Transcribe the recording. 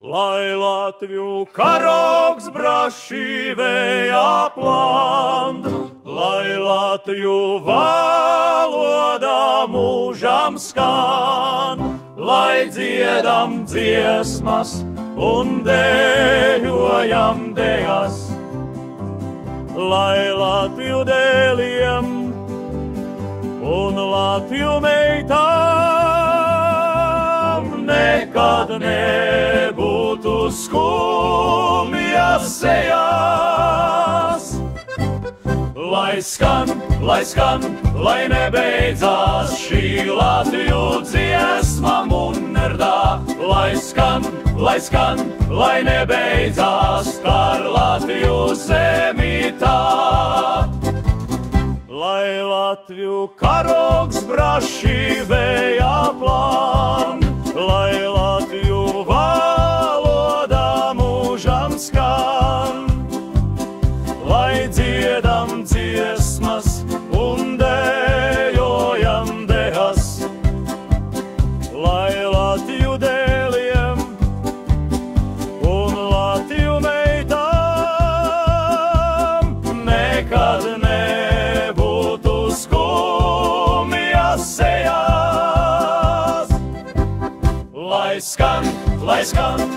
Lai Latviju karogs brašīvējā pland, lai Latviju valodā mūžam skan, lai dziedam dziesmas un dejojam dejas, lai Latviju dēliem un Latviju meitām nekad nebūtu skumjas sejās. Lai skan, lai nebeidzās šī Latviju dziesma munnerdā. Lai skan, lai nebeidzās kar Latviju zemi tā. Lai Latviju karogs brašīvējā pland, lai Latviju valodā mūžam skan, lai dziedam dziesmas un dejojam dejas, lai Latviju dēliem un Latviju meitām nekad nebūtu skumjas sejās. Lai skan,